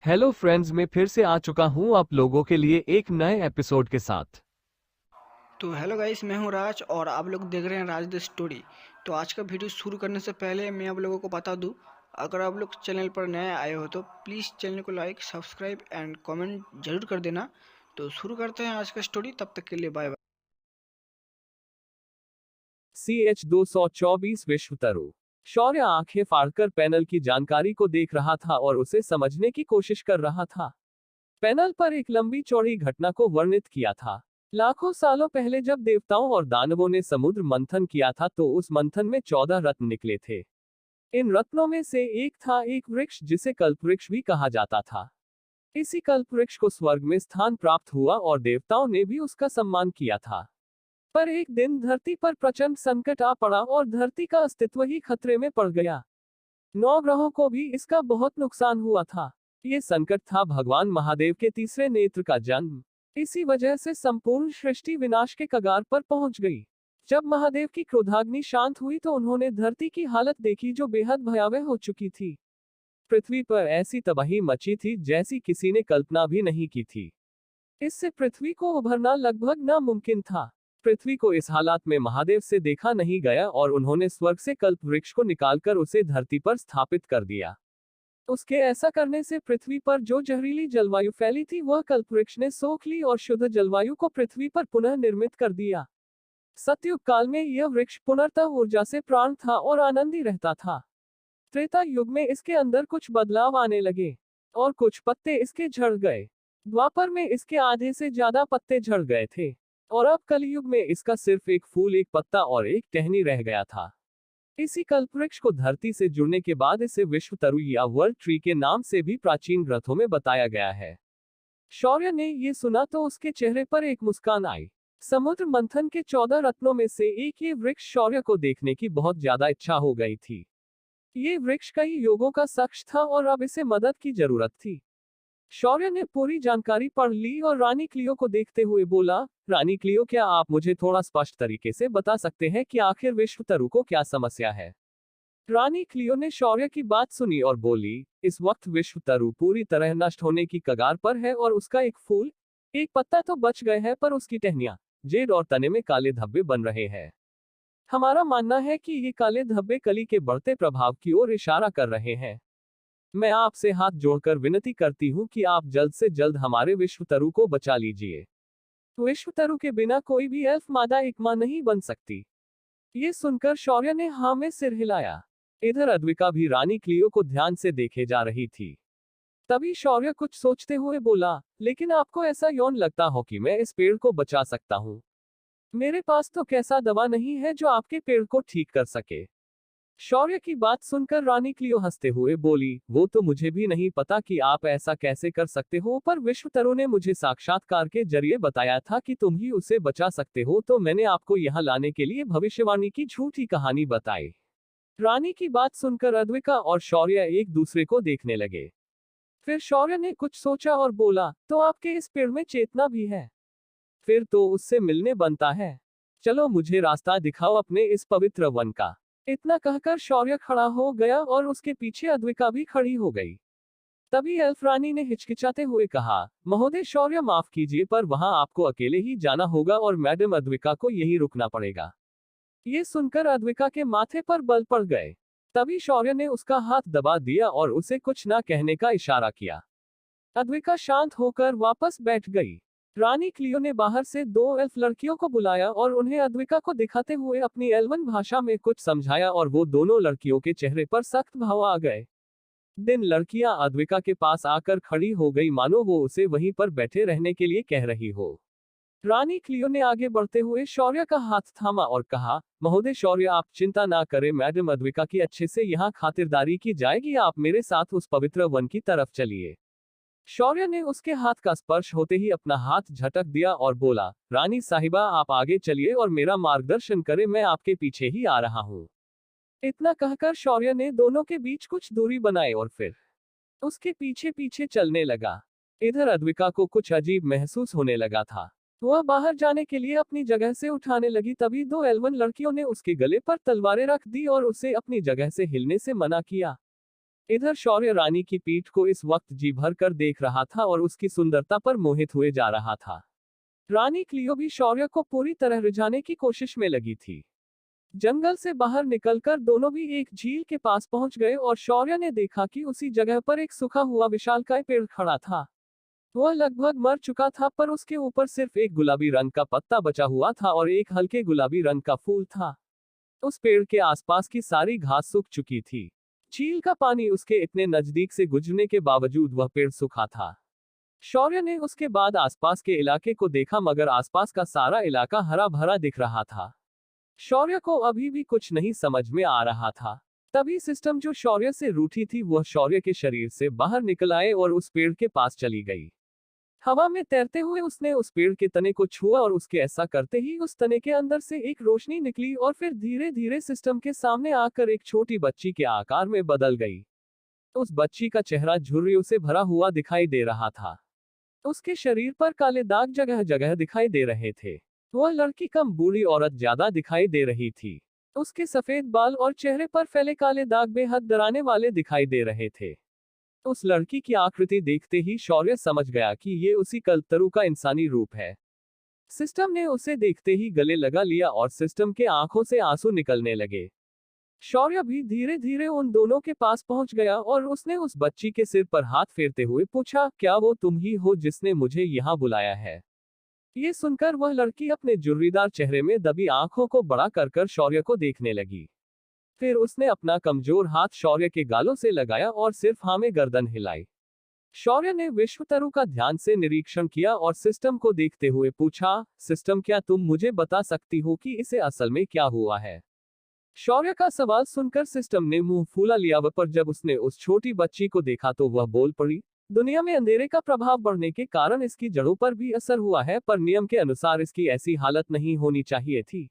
Hello friends, मैं फिर से आ चुका हूं आप लोगों के लिए एक नए एपिसोड के साथ। तो हेलो गाइस, मैं हूं राज और आप लोग देख रहे हैं राज द स्टोरी। तो आज का वीडियो शुरू करने से पहले मैं आप लोगों को बता दूं, अगर आप लोग चैनल पर नए आए हो तो प्लीज़ चैनल को लाइक सब्सक्राइब एंड कमेंट जरूर कर देना। तो शुरू करते हैं आज का स्टोरी, तब तक के लिए बाय बाय। CH-224 विश्वतरु। शौर्य आंखें फाड़कर पैनल की जानकारी को देख रहा था और उसे समझने की कोशिश कर रहा था। पैनल पर एक लंबी चौड़ी घटना को वर्णित किया था। लाखों सालों पहले जब देवताओं और दानवों ने समुद्र मंथन किया था तो उस मंथन में 14 रत्न निकले थे। इन रत्नों में से एक था एक वृक्ष जिसे कल्पवृक्ष भी कहा जाता था। इसी कल्पवृक्ष को स्वर्ग में स्थान प्राप्त हुआ और देवताओं ने भी उसका सम्मान किया था। पर एक दिन धरती पर प्रचंड संकट आ पड़ा और धरती का अस्तित्व ही खतरे में पड़ गया। 9 ग्रहों को भी इसका बहुत नुकसान हुआ था। ये संकट था भगवान महादेव के तीसरे नेत्र का जन्म। इसी वजह से संपूर्ण सृष्टि विनाश के कगार पर पहुंच गई। जब महादेव की क्रोधाग्नि शांत हुई तो उन्होंने धरती की हालत देखी जो बेहद भयावह हो चुकी थी। पृथ्वी पर ऐसी तबाही मची थी जैसी किसी ने कल्पना भी नहीं की थी। इससे पृथ्वी को उभरना लगभग नामुमकिन था। पृथ्वी को इस हालात में महादेव से देखा नहीं गया और उन्होंने स्वर्ग से कल्प वृक्ष को निकालकर उसे धरती पर स्थापित कर दिया। उसके ऐसा करने से पृथ्वी पर जो जहरीली जलवायु फैली थी वह कल्पवृक्ष ने सोख ली और शुद्ध जलवायु को पृथ्वी पर पुनः निर्मित कर दिया। सतयुग काल में यह वृक्ष पुनर्तः ऊर्जा से प्राण था और आनंदी रहता था। त्रेता युग में इसके अंदर कुछ बदलाव आने लगे और कुछ पत्ते इसके झड़ गए। द्वापर में इसके आधे से ज्यादा पत्ते झड़ गए थे और अब कलयुग में इसका सिर्फ एक फूल, एक पत्ता और एक टहनी रह गया था। इसी कल्पवृक्ष को धरती से जुड़ने के बाद इसे विश्वतरु या वर्ल्ड ट्री के नाम से भी प्राचीन ग्रंथों में बताया गया है। शौर्य ने ये सुना तो उसके चेहरे पर एक मुस्कान आई। समुद्र मंथन के 14 रत्नों में से एक ये वृक्ष शौर्य को देखने की बहुत ज्यादा इच्छा हो गई थी। ये वृक्ष कई योगों का साक्ष था और अब इसे मदद की जरूरत थी। शौर्य ने पूरी जानकारी पढ़ ली और रानी क्लियो को देखते हुए बोला, रानी क्लियो, क्या आप मुझे थोड़ा स्पष्ट तरीके से बता सकते हैं कि आखिर विश्वतरु को क्या समस्या है? रानी क्लियो ने शौर्य की बात सुनी और बोली, इस वक्त विश्वतरु पूरी तरह नष्ट होने की कगार पर है और उसका एक फूल, एक पत्ता तो बच गए हैं पर उसकी टहनियां, जेड और तने में काले धब्बे बन रहे हैं। हमारा मानना है कि ये काले धब्बे कली के बढ़ते प्रभाव की ओर इशारा कर रहे हैं। मैं आपसे हाथ जोड़कर विनती करती हूँ कि आप जल्द से जल्द हमारे विश्वतरु को बचा लीजिए। विश्वतरु के बिना कोई भी एल्फ मादा एक मां नहीं बन सकती। ये सुनकर शौर्य ने हाँ में सिर हिलाया। इधर अद्विका भी रानी क्लियो को ध्यान से देखे जा रही थी। तभी शौर्य कुछ सोचते हुए बोला, लेकिन आपको ऐसा यौन लगता हो कि मैं इस पेड़ को बचा सकता हूँ? मेरे पास तो कैसा दवा नहीं है जो आपके पेड़ को ठीक कर सके। शौर्य की बात सुनकर रानी क्लियो हंसते हुए बोली, वो तो मुझे भी नहीं पता कि आप ऐसा कैसे कर सकते हो, पर विश्वतरु ने मुझे साक्षात्कार के जरिए बताया था कि तुम ही उसे बचा सकते हो, तो मैंने आपको यहाँ लाने के लिए भविष्यवाणी की झूठी कहानी बताई। रानी की बात सुनकर अद्विका और शौर्य एक दूसरे को देखने लगे। फिर शौर्य ने कुछ सोचा और बोला, तो आपके इस पेड़ में चेतना भी है? फिर तो उससे मिलने बनता है। चलो मुझे रास्ता दिखाओ अपने इस पवित्र वन का। इतना कहकर शौर्य खड़ा हो गया और उसके पीछे अद्विका भी खड़ी हो गई। तभी एल्फ रानी ने हिचकिचाते हुए कहा, महोदय शौर्य, माफ कीजिए पर वहां आपको अकेले ही जाना होगा और मैडम अद्विका को यहीं रुकना पड़ेगा। ये सुनकर अद्विका के माथे पर बल पड़ गए। तभी शौर्य ने उसका हाथ दबा दिया और उसे कुछ न कहने का इशारा किया। अद्विका शांत होकर वापस बैठ गई। रानी क्लियो ने बाहर से 2 एल्फ लड़कियों को बुलाया और उन्हें अद्विका को दिखाते हुए अपनी एल्वन भाषा में कुछ समझाया और वो दोनों लड़कियों के चेहरे पर सख्त भाव आ गए। दिन लड़कियां अद्विका के पास आकर खड़ी हो गई मानो वो उसे वहीं पर बैठे रहने के लिए कह रही हो। रानी क्लियो ने आगे बढ़ते हुए शौर्य का हाथ थामा और कहा, महोदय शौर्य, आप चिंता ना करें, मैडम अद्विका की अच्छे से यहाँ खातिरदारी की जाएगी, आप मेरे साथ उस पवित्र वन की तरफ चलिए। शौर्य ने उसके हाथ का स्पर्श होते ही अपना हाथ झटक दिया और बोला, रानी साहिबा, आप आगे चलिए और मेरा मार्गदर्शन करें, मैं आपके पीछे ही आ रहा हूँ। इतना कहकर शौर्य ने दोनों के बीच कुछ दूरी बनाई और फिर उसके पीछे पीछे चलने लगा। इधर अद्विका को कुछ अजीब महसूस होने लगा था। वह बाहर जाने के लिए अपनी जगह से उठाने लगी, तभी 2 एल्वन लड़कियों ने उसके गले पर तलवारें रख दी और उसे अपनी जगह से हिलने से मना किया। इधर शौर्य रानी की पीठ को इस वक्त जी भर कर देख रहा था और उसकी सुंदरता पर मोहित हुए जा रहा था। रानी क्लियो भी शौर्य को पूरी तरह रिझाने की कोशिश में लगी थी। जंगल से बाहर निकलकर दोनों भी एक झील के पास पहुंच गए और शौर्य ने देखा कि उसी जगह पर एक सूखा हुआ विशालकाय पेड़ खड़ा था। वह लगभग मर चुका था, पर उसके ऊपर सिर्फ एक गुलाबी रंग का पत्ता बचा हुआ था और एक हल्के गुलाबी रंग का फूल था। उस पेड़ के आसपास की सारी घास सूख चुकी थी। झील का पानी उसके इतने नजदीक से गुजरने के बावजूद वह पेड़ सूखा था। शौर्य ने उसके बाद आसपास के इलाके को देखा, मगर आसपास का सारा इलाका हरा भरा दिख रहा था। शौर्य को अभी भी कुछ नहीं समझ में आ रहा था। तभी सिस्टम, जो शौर्य से रूठी थी, वह शौर्य के शरीर से बाहर निकल आए और उस पेड़ के पास चली गई। हवा में तैरते हुए उसने उस पेड़ के तने को छुआ और उसके ऐसा करते ही उस तने के अंदर से एक रोशनी निकली और फिर धीरे धीरे सिस्टम के सामने आकर एक छोटी बच्ची के आकार में बदल गई। उस बच्ची का चेहरा झुर्रियों से भरा हुआ दिखाई दे रहा था। उसके शरीर पर काले दाग जगह जगह दिखाई दे रहे थे। वह लड़की कम बूढ़ी औरत ज्यादा दिखाई दे रही थी। उसके सफेद बाल और चेहरे पर फैले काले दाग बेहद डराने वाले दिखाई दे रहे थे। उस लड़की की आकृति देखते ही शौर्य समझ गया कि ये उसी कल्पतरू का इंसानी रूप है। सिस्टम ने उसे देखते ही गले लगा लिया और सिस्टम के आंखों से आंसू निकलने लगे। शौर्य भी धीरे धीरे उन दोनों के पास पहुंच गया और उसने उस बच्ची के सिर पर हाथ फेरते हुए पूछा, क्या वो तुम ही हो जिसने मुझे यहाँ बुलाया है? ये सुनकर वह लड़की अपने जुर्रीदार चेहरे में दबी आंखों को बड़ा कर कर शौर्य को देखने लगी। फिर उसने अपना कमजोर हाथ शौर्य के गालों से लगाया और सिर्फ हाँ में गर्दन हिलाई। शौर्य ने विश्वतरु का ध्यान से निरीक्षण किया और सिस्टम को देखते हुए पूछा, सिस्टम, क्या तुम मुझे बता सकती हो कि इसे असल में क्या हुआ है? शौर्य का सवाल सुनकर सिस्टम ने मुंह फूला लिया, पर जब उसने उस छोटी बच्ची को देखा तो वह बोल पड़ी, दुनिया में अंधेरे का प्रभाव बढ़ने के कारण इसकी जड़ों पर भी असर हुआ है, पर नियम के अनुसार इसकी ऐसी हालत नहीं होनी चाहिए थी।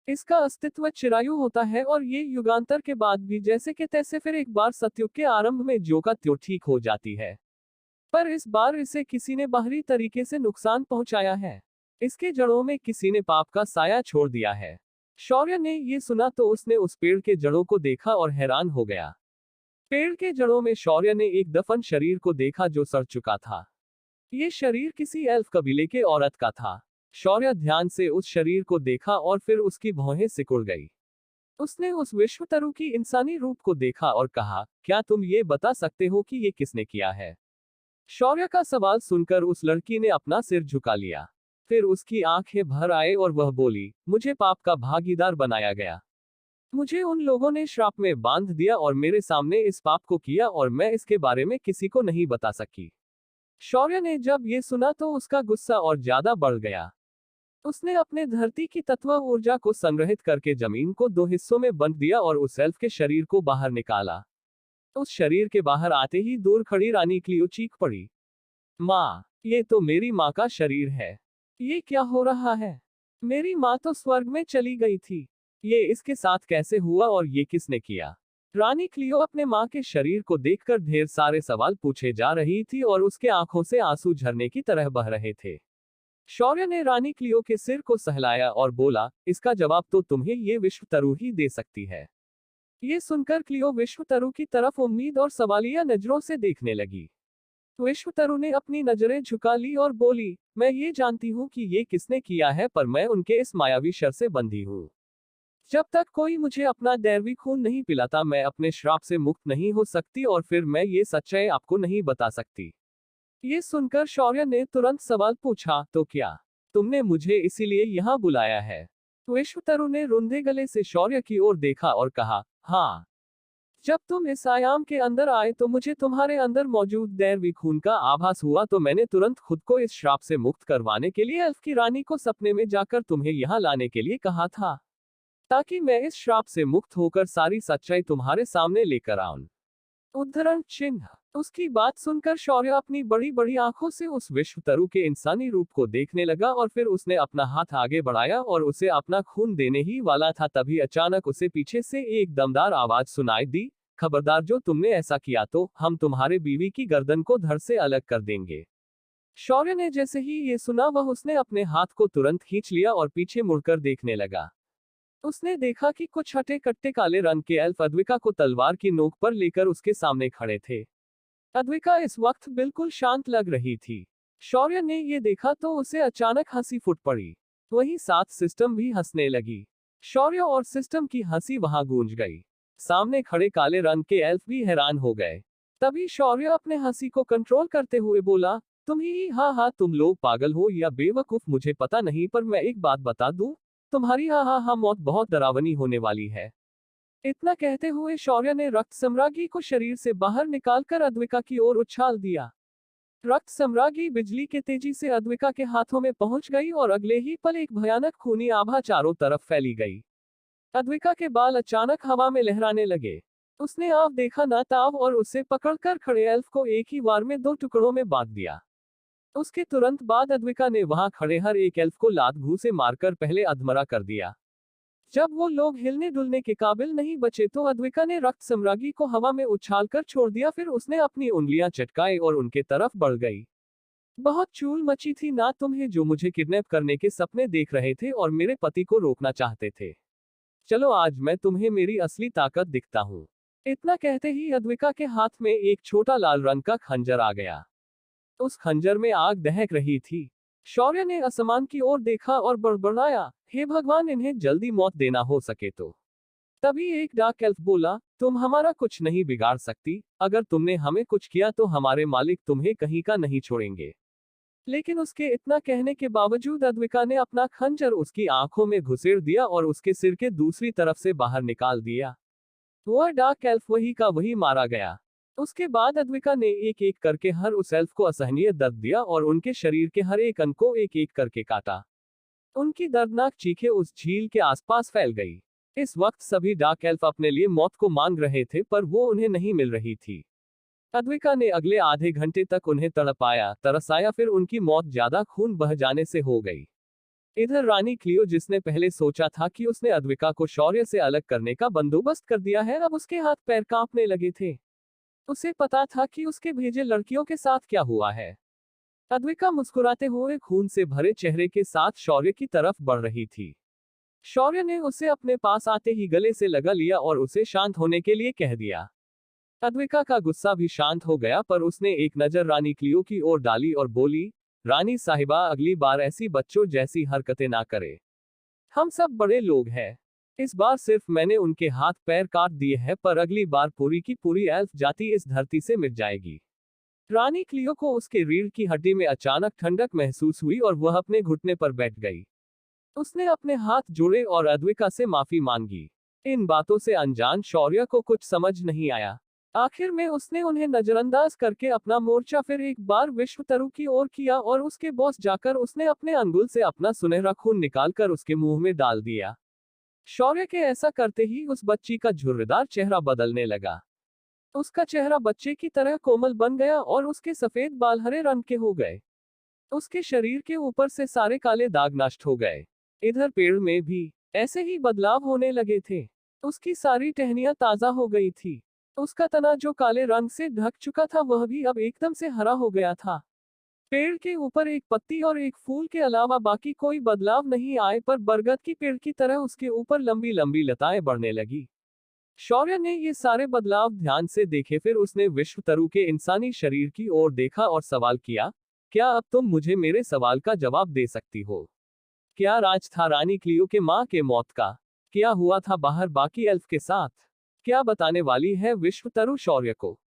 इसका अस्तित्व चिरायु होता है और ये युगांतर के बाद भी जैसे के तैसे फिर एक बार सतयुग के आरंभ में ज्यों का त्यों ठीक हो जाती है। पर इस बार इसे किसी ने बाहरी तरीके से नुकसान पहुंचाया है। इसके जड़ों में किसी ने पाप का साया छोड़ दिया है। शौर्य ने ये सुना तो उसने उस पेड़ के जड़ों को देखा और हैरान हो गया। पेड़ के जड़ों में शौर्य ने एक दफन शरीर को देखा जो सड़ चुका था। ये शरीर किसी एल्फ कबीले के औरत का था। शौर्य ध्यान से उस शरीर को देखा और फिर उसकी भौहें सिकुड़ गई। उसने उस विश्वतरु की इंसानी रूप को देखा और कहा, क्या तुम ये बता सकते हो कि ये किसने किया है? शौर्य का सवाल सुनकर उस लड़की ने अपना सिर झुका लिया। फिर उसकी आंखें भर आए और वह बोली, मुझे पाप का भागीदार बनाया गया। मुझे उन लोगों ने श्राप में बांध दिया और मेरे सामने इस पाप को किया और मैं इसके बारे में किसी को नहीं बता सकी। शौर्य ने जब ये सुना तो उसका गुस्सा और ज्यादा बढ़ गया। उसने अपने धरती की तत्व ऊर्जा को संग्रहित करके जमीन को 2 हिस्सों में बांट दिया और उस एल्फ के शरीर को बाहर निकाला। उस शरीर के बाहर आते ही दूर खड़ी रानी क्लियो चीख पड़ी, माँ, ये तो मेरी माँ का शरीर है। ये क्या हो रहा है? मेरी माँ तो स्वर्ग में चली गई थी। ये इसके साथ कैसे हुआ और ये किसने किया? रानी क्लियो अपने माँ के शरीर को देखकर ढेर सारे सवाल पूछे जा रही थी और उसके आंखों से आंसू झरने की तरह बह रहे थे। शौर्य ने रानी क्लियो के सिर को सहलाया और बोला, इसका जवाब तो तुम्हें ये विश्वतरु ही दे सकती है। ये सुनकर क्लियो विश्वतरु की तरफ उम्मीद और सवालिया नजरों से देखने लगी। विश्वतरु ने अपनी नजरें झुका ली और बोली, मैं ये जानती हूँ कि ये किसने किया है, पर मैं उनके इस मायावी शर से बंधी हूँ। जब तक कोई मुझे अपना दैवी खून नहीं पिलाता मैं अपने श्राप से मुक्त नहीं हो सकती और फिर मैं ये सच्चाई आपको नहीं बता सकती। ये सुनकर शौर्य ने तुरंत सवाल पूछा, तो क्या तुमने मुझे इसीलिए यहाँ बुलाया है? विश्वतरु ने रुंधे गले से शौर्य की ओर देखा और कहा, हाँ। जब तुम इस आयाम के अंदर आए तो मुझे तुम्हारे अंदर मौजूद दैवी खून का आभास हुआ, तो मैंने तुरंत खुद को इस श्राप से मुक्त करवाने के लिए एल्फ की रानी को सपने में जाकर तुम्हें यहाँ लाने के लिए कहा था, ताकि मैं इस श्राप से मुक्त होकर सारी सच्चाई तुम्हारे सामने लेकर आऊं। उद्धरण चिन्ह। उसकी बात सुनकर शौर्य अपनी बड़ी बड़ी आंखों से उस विश्वतरु के इंसानी रूप को देखने लगा और फिर उसने अपना हाथ आगे बढ़ाया और उसे अपना खून देने ही वाला था, तभी अचानक उसे पीछे से एक दमदार आवाज सुनाई दी, खबरदार, जो तुमने ऐसा किया तो हम तुम्हारे बीवी की गर्दन को धड़ से अलग कर देंगे। शौर्य ने जैसे ही ये सुना वह उसने अपने हाथ को तुरंत खींच लिया और पीछे मुड़कर देखने लगा। उसने देखा कि कुछ हटे कट्टे काले रंग के एल्फ अद्विका को तलवार की नोक पर लेकर उसके सामने खड़े थे। अद्विका इस वक्त बिल्कुल शांत लग रही थी। शौर्य ने ये देखा तो उसे अचानक हंसी फूट पड़ी। वहीं साथ सिस्टम भी हंसने लगी। शौर्य और सिस्टम की हंसी वहां गूंज गई। सामने खड़े काले रंग के एल्फ भी हैरान हो गए। तभी शौर्य अपने हंसी को कंट्रोल करते हुए बोला, तुम ही हाँ तुम लोग पागल हो या बेवकूफ मुझे पता नहीं, पर मैं एक बात बता दूं, तुम्हारी हाँ मौत बहुत डरावनी होने वाली है। इतना कहते हुए शौर्य ने रक्त सम्राज्ञी को शरीर से बाहर निकालकर अद्विका की ओर उछाल दिया। रक्त सम्राज्ञी बिजली के तेजी से अद्विका के हाथों में पहुंच गई और अगले ही पल एक भयानक खूनी आभा चारों तरफ फैली गई। अद्विका के बाल अचानक हवा में लहराने लगे। उसने आव देखा न ताव और उसे पकड़कर खड़े एल्फ को एक ही वार में 2 टुकड़ों में बांट दिया। उसके तुरंत बाद अद्विका ने वहां खड़े हर एक एल्फ को लात घूंसे मारकर पहले अधमरा कर दिया। जब वो लोग हिलने डुलने के काबिल नहीं बचे तो अद्विका ने रक्त सम्राज्ञी को हवा में उछालकर छोड़ दिया। फिर उसने अपनी उंगलियां चटकाई और उनके तरफ बढ़ गई। बहुत चूल मची थी ना तुम्हें, जो मुझे किडनैप करने के सपने देख रहे थे और मेरे पति को रोकना चाहते थे। चलो आज मैं तुम्हें मेरी असली ताकत दिखता हूँ। इतना कहते ही अद्विका के हाथ में एक छोटा लाल रंग का खंजर आ गया। उस खंजर में आग दहक रही थी। शौर्य ने आसमान की ओर देखा और बड़बड़ाया, हे भगवान, इन्हें जल्दी मौत देना हो सके तो। तभी एक डार्क एल्फ बोला, तुम हमारा कुछ नहीं बिगाड़ सकती, अगर तुमने हमें कुछ किया तो हमारे मालिक तुम्हें कहीं का नहीं छोड़ेंगे। लेकिन उसके इतना कहने के बावजूद अद्विका ने अपना खंजर उसकी आंखों में घुसेड़ दिया और उसके सिर के दूसरी तरफ से बाहर निकाल दिया। वह डार्क एल्फ वही का वही मारा गया। उसके बाद अद्विका ने एक एक करके हर उस एल्फ को असहनीय दर्द दिया और उनके शरीर के हर एक अंग को एक एक करके काटा। उनकी दर्दनाक चीखें उस झील के आसपास फैल गई। इस वक्त सभी डार्क एल्फ अपने लिए मौत को मांग रहे थे, पर वो उन्हें नहीं मिल रही थी। अद्विका ने अगले आधे घंटे तक उन्हें तड़पाया तरसाया, फिर उनकी मौत ज्यादा खून बह जाने से हो गई। इधर रानी क्लियो, जिसने पहले सोचा था कि उसने अद्विका को शौर्य से अलग करने का बंदोबस्त कर दिया है, अब उसके हाथ पैर कांपने लगे थे। उसे पता था कि उसके भेजे लड़कियों के साथ क्या हुआ है। अद्विका मुस्कुराते हुए खून से भरे चेहरे के साथ शौर्य की तरफ बढ़ रही थी। शौर्य ने उसे अपने पास आते ही गले से लगा लिया और उसे शांत होने के लिए कह दिया। अद्विका का गुस्सा भी शांत हो गया, पर उसने एक नजर रानी क्लियो की ओर डाली और बोली, रानी साहिबा, अगली बार ऐसी बच्चों जैसी हरकतें ना करे। हम सब बड़े लोग हैं। इस बार सिर्फ मैंने उनके हाथ पैर काट दिए हैं, पर अगली बार पूरी की पूरी एल्फ जाति इस धरती से मिट जाएगी। रानी क्लियो को उसके रीढ़ की हड्डी में अचानक ठंडक महसूस हुई और वह अपने घुटने पर बैठ गई। उसने अपने हाथ जोड़े और अद्विका से माफी मांगी। इन बातों से अनजान शौर्य को कुछ समझ नहीं आया। आखिर में उसने उन्हें नजरअंदाज करके अपना मोर्चा फिर एक बार विश्वतरु की ओर किया और उसके बॉस जाकर उसने अपने अंगुल से अपना सुनहरा खून निकालकर उसके मुंह में डाल दिया। शौर्य के ऐसा करते ही उस बच्ची का झुर्रीदार चेहरा बदलने लगा। उसका चेहरा बच्चे की तरह कोमल बन गया और उसके सफेद बाल हरे रंग के हो गए। उसके शरीर के ऊपर से सारे काले दाग नष्ट हो गए। इधर पेड़ में भी ऐसे ही बदलाव होने लगे थे। उसकी सारी टहनियां ताजा हो गई थी। उसका तना जो काले रंग से ढक चुका था वह भी अब एकदम से हरा हो गया था। पेड़ के ऊपर एक पत्ती और एक फूल के अलावा बाकी कोई बदलाव नहीं आए, पर बरगद की पेड़ की तरह उसके ऊपर लंबी लंबी लताएं बढ़ने लगी। शौर्य ने ये सारे बदलाव ध्यान से देखे, फिर उसने विश्वतरु के इंसानी शरीर की ओर देखा और सवाल किया, क्या अब तुम मुझे मेरे सवाल का जवाब दे सकती हो? क्या राज था रानी क्लियो के मां के मौत का? क्या हुआ था बाहर बाकी एल्फ के साथ? क्या बताने वाली है विश्वतरु शौर्य को?